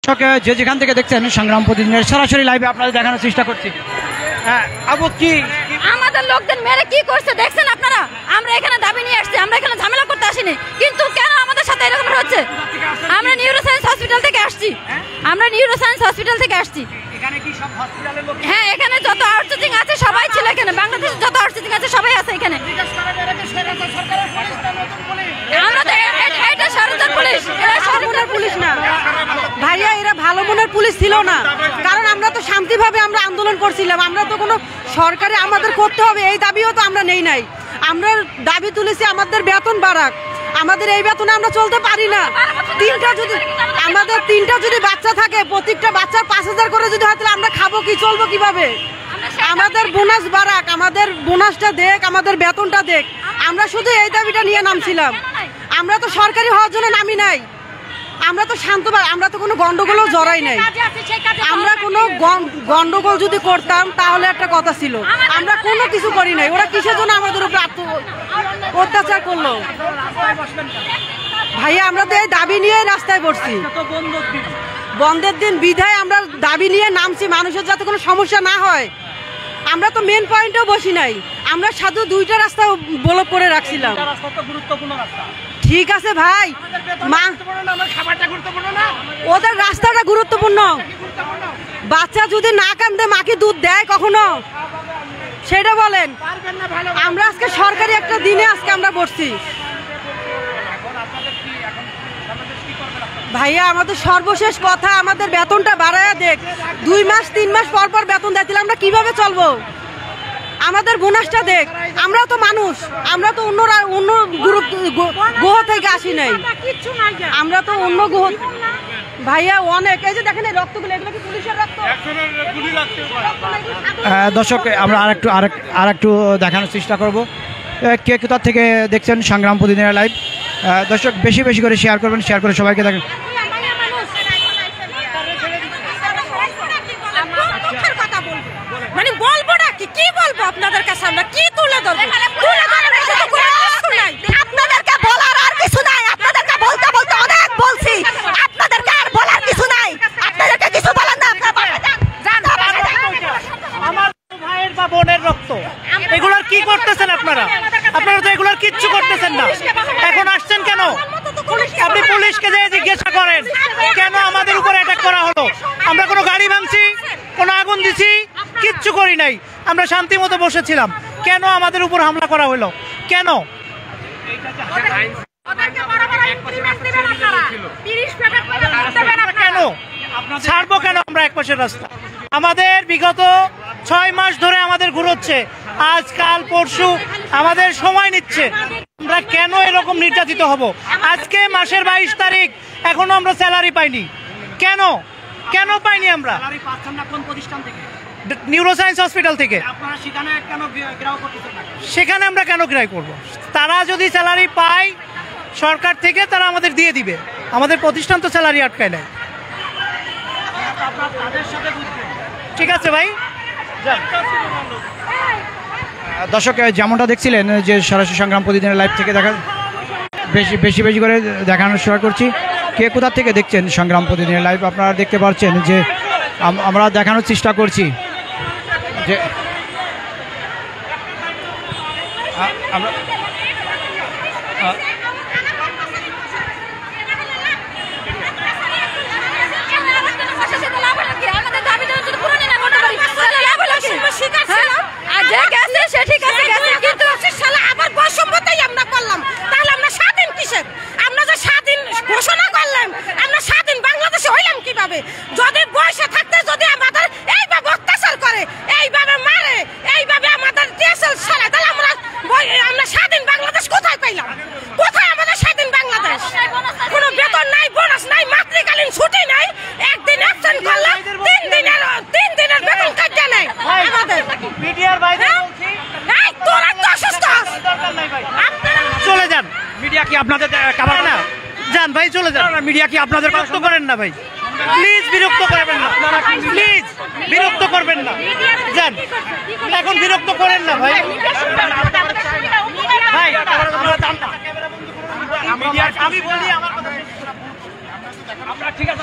যে যেখান থেকে দেখছেন সংগ্রাম প্রতিদিনের সরাসরি লাইভে আপনাদের দেখানোর চেষ্টা করছি। হ্যাঁ আবু, কি আমাদের লোকদের মেরে কি করছে দেখছেন আপনারা? আমরা এখানে দাবি নিয়ে আসছি, আমরা এখানে ঝামেলা করতে আসিনি, কিন্তু কেন আমাদের সাথে এরকম হচ্ছে? আমরা নিউরোসায়েন্স হসপিটাল থেকে আসছি, হ্যাঁ এখানে যত আউটসোর্সিং আছে সবাই ছিল, এখানে বাংলাদেশের যত আউটসোর্সিং আছে সবাই আছে এখানে। আমরা তো এটা সরকার পুলিশ, এরা সরকার পুলিশ না ভাইয়া, এরা ভালো মনের পুলিশ ছিল না, কারণ আমরা তো শান্তিভাবে আমরা আন্দোলন করছিলাম। আমরা তো কোনো সরকারে আমাদের করতে হবে এই দাবিও তো আমরা নেই নাই। আমরা দাবি তুলেছি আমাদের বেতন বাড়াক, আমাদের এই বেতনে আমরা চলতে পারি না। আমাদের তিনটা যদি বাচ্চা থাকে, প্রত্যেকটা বাচ্চার 5,000 করে যদি হয় তাহলে আমরা খাবো কি, চলবো কিভাবে? আমাদের বোনাস বাড়াক, আমাদের বোনাসটা দেখ, আমাদের বেতনটা দেখ। আমরা শুধু এই দাবিটা নিয়ে নামছিলাম, আমরা তো সরকারি হওয়ার জন্য নামি নাই, আমরা তো শান্ত, আমরা তো কোনো গন্ডগোলও জড়াই নাই। আমরা কোনো গন্ডগোল যদি করতাম তাহলে একটা কথা ছিল, আমরা কোনো কিছু করি নাই। ওরা কিসের জন্য আমাদের উপর অত্যাচার করলো? ভাইয়া আমরা তো এই দাবি নিয়ে রাস্তায় পড়ছি, বন্ধের দিন বিধায় আমরা দাবি নিয়ে নামছি, মানুষের যাতে কোনো সমস্যা না হয়। আমরা তো মেন পয়েন্টেও বসি নাই, আমরা শুধু 2টা রাস্তা ব্লক করে রাখছিলাম। ঠিক আছে ভাই, ওদের রাস্তাটা গুরুত্বপূর্ণ। বাচ্চা যদি না কান্দে মাকে দুধ দেয় কখনো, সেটা বলেন। আমরা আজকে সরকারি একটা দিনে আজকে আমরা বসছি। ভাইয়া আমাদের সর্বশেষ কথা, আমাদের বেতনটা বাড়ায়া দেখ। 2 মাস 3 মাস পর পর বেতন দেয়, তাহলে আমরা কিভাবে চলবো? আমাদের বোনাসটা দেখ। আমরা তো মানুষ, আমরা তো অন্য গ্রহ থেকে আসি নাই, আমরা তো অন্য গ্রহ। ভাইয়া অনেক, এই যে দেখেন এই রক্তগুলো, এগুলো কি পুলিশের রক্ত? দর্শক আমরা আরেকটু দেখানোর চেষ্টা করব। কে কোথা থেকে দেখছেন সংগ্রাম প্রতিদিনের লাইভ। দর্শক বেশি বেশি করে শেয়ার করবেন, শেয়ার করে সবাইকে দেখেন। মানে বলবো না কি বলবো আপনাদের কাছে, আমরা কি তুলে ধরবো? আপনাদেরকে বলার আর কিছু নাই, আপনাদেরকে বলতে বলতে অনেক বলছি, আপনাদেরকে আর বলার কিছু নাই, আপনাদেরকে কিছু বলার না। আমার ভাইয়ের বা বোনের রক্ত, এগুলোর কি করতেছেন আপনারা? আপনারা তো এগুলোর কিচ্ছু করতেছেন না। এখন আসছেন কেন? আপনি পুলিশকে যেয়ে জিজ্ঞাসা করেন কেন আমাদের উপরে অ্যাটাক করা হলো। আমরা কোনো গাড়ি ভাঙছি, কোনো আগুন দিছি, কিচ্ছু করি নাই। আমরা শান্তি মতো বসেছিলাম, কেন আমাদের উপর হামলা করা হলো? কেন? কেন ছাড়বো কেন আমরা এক পাশের রাস্তা? আমাদের বিগত 6 মাস ধরে আমাদের ঘুরোচ্ছে, আজ কাল পরশু আমাদের সময় নিচ্ছে। আমরা কেন এরকম নির্যাতিত হব? আজকে মাসের 22 তারিখ, এখনো আমরা স্যালারি পাইনি। কেন কেন পাইনি? আমরা নিউরোসায়েন্স হসপিটাল থেকে। সেখানে আমরা কেন গ্রাই করব? তারা যদি স্যালারি পায় সরকার থেকে, তারা আমাদের দিয়ে দিবে। আমাদের প্রতিষ্ঠান তো স্যালারি আটকায় নাই। ঠিক আছে ভাই। দর্শক যেমনটা দেখছিলেন যে সরাসরি সংগ্রাম প্রতিদিনের লাইভ থেকে দেখা, বেশি বেশি করে দেখানোর চেষ্টা করছি। কে কোথা থেকে দেখছেন সংগ্রাম প্রতিদিনের লাইভ আপনারা দেখতে পাচ্ছেন যে আমরা দেখানোর চেষ্টা করছি যে আমরা যদি বসে থাকতে, যদি আমাদের এইভাবে অত্যাচার করে, এইভাবে মারে, এইভাবে আমাদের দেশের সারা, তাহলে আমরা স্বাধীন বাংলাদেশ কোথায় পাইলাম? কোথায় আমাদের স্বাধীন বাংলাদেশ? কোনো বেতন নাই, বোনাস নাই, মাতৃকালীন ছুটি নাই, একদিন অ্যাবসেন্ট করলাম 3 দিনের বেতন কাটতে নেই আমাদের। তোরা তো অসুস্থ, চলে যান। মিডিয়া কি আপনাদের কাভার না? যান ভাই, চলে যান। মিডিয়া কি আপনাদের বিরক্ত করেন না ভাই, প্লিজ বিরক্ত করবেন না, প্লিজ বিরক্ত করবেন না। যান, এখন বিরক্ত করেন না ভাই। ভাই আমি বলি আমার কথা, ঠিক আছে।